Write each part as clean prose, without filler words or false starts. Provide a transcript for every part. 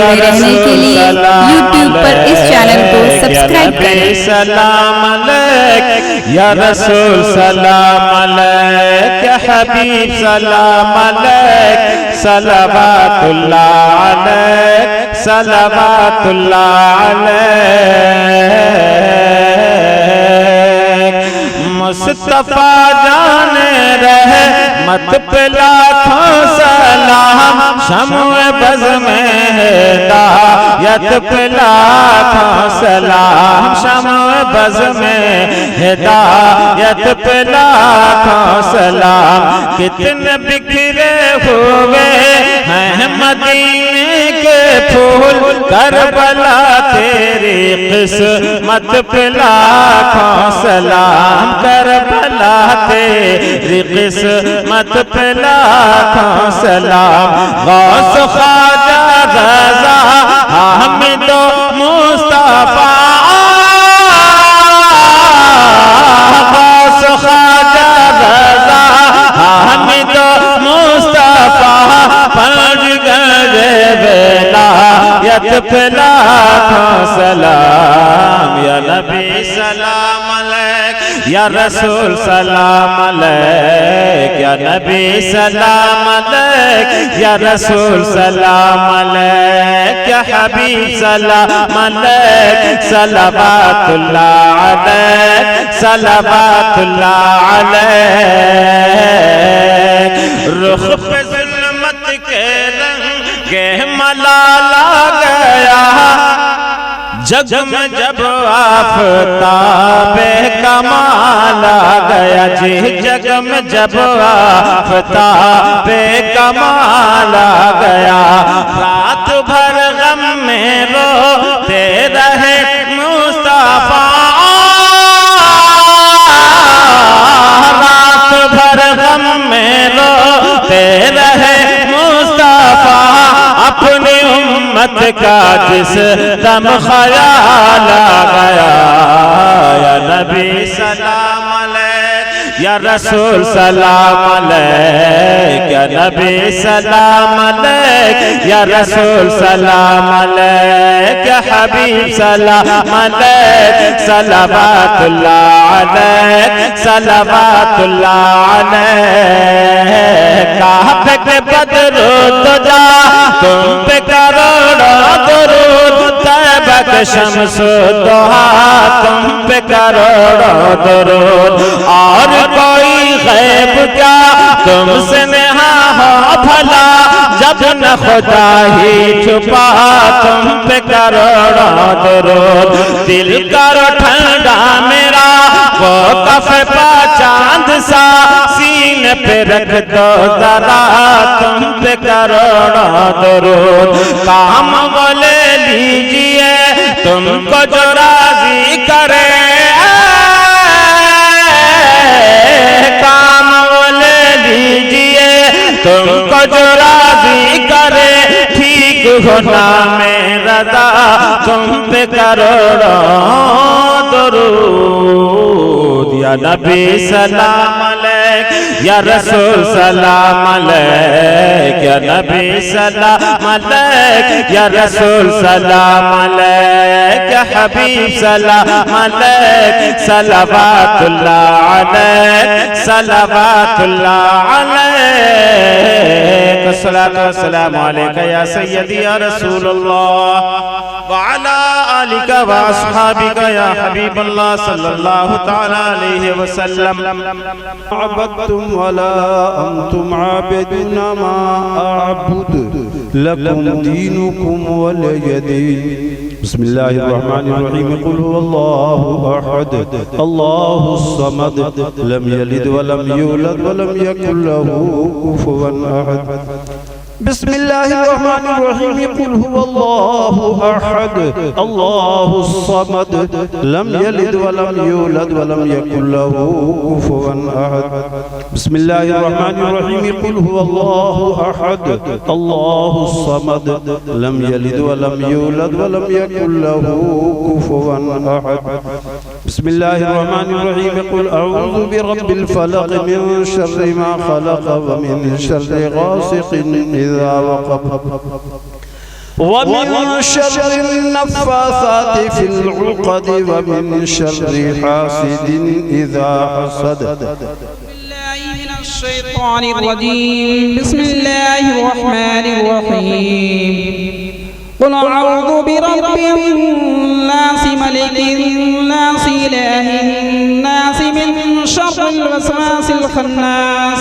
جڑے رہنے کے لیے یوٹیوب پر اس چینل کو سبسکرائب کریں۔ سلام علیک یا رسول سلام علیک یا حبیب سلام علیک صلوات اللہ علیک صلوات اللہ علیک مصطفیٰ جان رحمت پہ لاکھوں سلام شمع بز میں ہدایت پہ لاکھوں سلام شمع بز میں ہدایت پہ لاکھوں سلام کتنے بکھرے ہوئے ہیں مدینے کے پھول کربلا تیری قسمت پہ لاکھوں سلام کربلا تیری قسمت پہ لاکھوں سلام غوث خواجہ رضا حامد و مصطفیٰ غوث خواجہ رضا حامد و مصطفیٰ پنج گئے ولایت پہ لاکھوں سلام یا نبی سلام علیک یا رسول سلام علیک یا نبی سلام علیک یا رسول سلام علیک یا حبیب سلام علیک صلوات اللہ علیک صلوات اللہ علیک رخ پہ ظلمت کے رنگ ملال آ گیا جگ میں جب آفتاب کمال آ گیا جی جگ میں جب آفتاب کمال آ گیا رات بھر غم میں روتے رہے مصطفیٰ رات بھر غم میں روتے رہے اپنی امت کا جس دم خیال آ گیا یا نبی سلام علیک یا رسول سلام علیک یا نبی سلام علیک یا رسول سلام علیک یا حبیب سلام علیک صلوات اللہ علیک صلوات اللہ علیک کعبہ کے بدر تجا تم پہ کروڑوں درود طیبہ کے شمس دوہا تم پہ کروڑوں درود اور کوئی غیب کیا تم سے نہا ہو بھلا جب نہ خدا ہی چھپا تم پہ کروڑوں درود دل کرو ٹھنڈا میرا وہ کف پا چاند سا سینے پہ رکھ دو ذرا تم پہ کروڑوں درود کام وہ لے لیجئے تم کو جو راضی کرے کام وہ لے لیجئے تم کو جو راضی کرے ٹھیک ہونا میں رضا تم پہ کروڑوں درود یا نبی سلام علیک یا رسول سلام علیک یا نبی سلام علیک یا رسول سلام علیک یا حبیب سلام علیک صلوات اللہ علیک صلوات اللہ علیک الصلاة والسلام علیک یا سیدی یا رسول اللہ وعلا آلک واصحابک یا حبیب اللہ صلی اللہ تعالی علیہ وسلم عبدتم ولا انتم عابدون ما اعبد لکم دینکم ولی دین بسم اللہ الرحمن الرحیم قل هو اللہ احد اللہ الصمد لم یلد ولم یولد ولم یکن له کفوا احد بسم اللہ الرحمن الرحیم قل هو اللہ احد اللہ الصمد لم یلد ولم یولد ولم یکن له کفوا احد بسم اللہ الرحمن الرحیم قل هو اللہ احد اللہ الصمد لم یلد ولم یولد ولم یکن له کفوا احد بسم اللہ الرحمن الرحیم قل اعوذ برب الفلق من شر ما خلق ومن شر غاسق اذا وقب ومن شر النفاثات في العقد ومن شر حاسد إذا حسد. من الشيطان الرجيم. بسم الله الرحمن الرحيم. قل أعوذ برب الناس ملك الناس إله الناس من شر الوسواس الخناس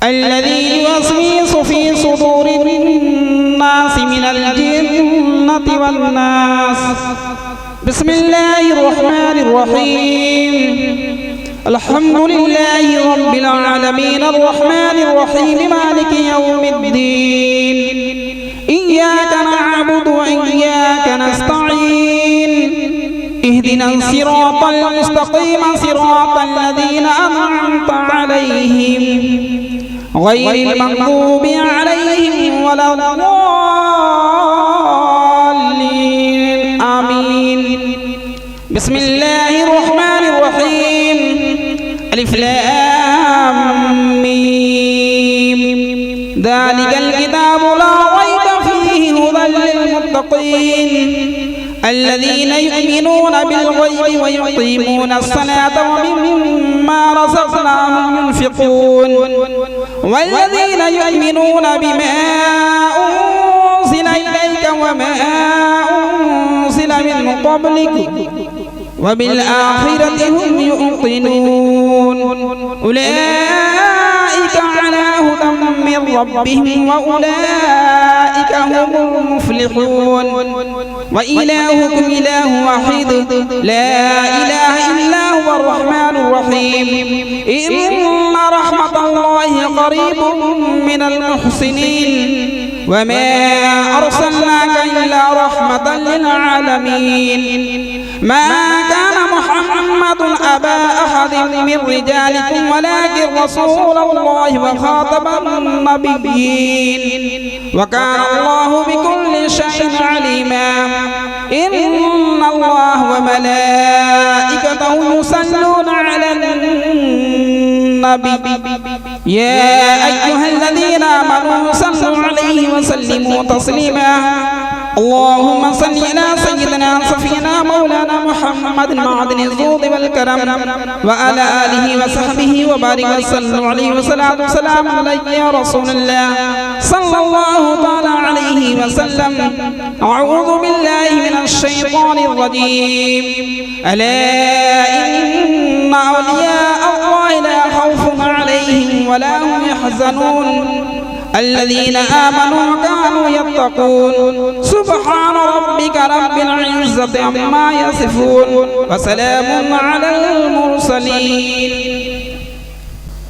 الذي يوسوس في صدور الناس من الجنة والناس. بسم الله الرحمن الرحيم. الحمد لله رب العالمين الرحمن الرحيم مالك يوم الدين. إياك نعبد وإياك نستعين. اهدنا الصراط المستقيم صراط الذين أنعمت عليهم غير المغضوب عليهم ولا الضالين. آمين. بسم الله الرحمن الرحيم. ألف لام ميم. ذلك الكتاب لا ريب فيه هدى للمتقين الذين يؤمنون بالغيب ويقيمون الصلاة ومما رزقناهم ينفقون والذين يؤمنون بما أنزل إليك وما أنزل من قبلك وبالآخرة هم يوقنون أولئك على هدى من ربهم وأولئك هم المفلحون. وإلهكم إله واحد لا إله إلا هو الرحمن الرحيم. إن رحمة الله قريب من المحسنين وما أرسلناك إلا رحمة للعالمين. ما كان محمد أبا أحد من رجالكم ولكن رسول الله وخاتم النبيين وكان الله بكل شيء عليما. إن الله وملائكته يصلون على النبي يا أيها الذين آمنوا صلوا عليه وسلموا تسليما. اللهم صل على سيدنا صفينا مولانا محمد معدن الزود والكرم وعلى آله وصحبه وبارك وسلم عليه وصلاة وسلام عليك يا رسول الله صلى الله تعالى عليه وسلم. أعوذ بالله من الشيطان الرجيم. ألا إن أولياء الله لا خوف عليهم ولا هم يحزنون الذين آمنوا وكانوا يتقون. سبحان ربك رب العزة عما يصفون وسلام على المرسلين.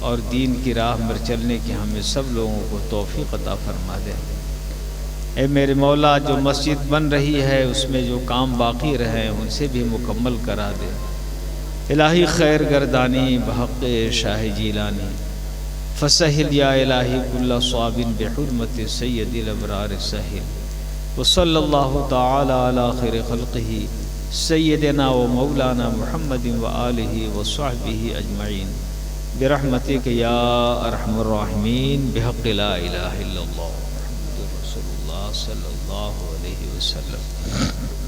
اور دین کی راہ پر چلنے کی ہمیں سب لوگوں کو توفیق عطا فرما دے۔ اے میرے مولا، جو مسجد بن رہی ہے اس میں جو کام باقی رہے ان سے بھی مکمل کرا دے۔ الہی خیر گردانی بحق شاہ جیلانی، فسہل یا الہی کل صواب بحرمت سید الابرار سہل، وصلی اللہ تعالی علی خیر خلقہ سیدنا و مولانا محمد و آلہ و صحبہ اجمعین برحمتک یا ارحم الراحمین بحق لا الہ الا اللہ محمد رسول اللہ صلی اللہ علیہ وسلم۔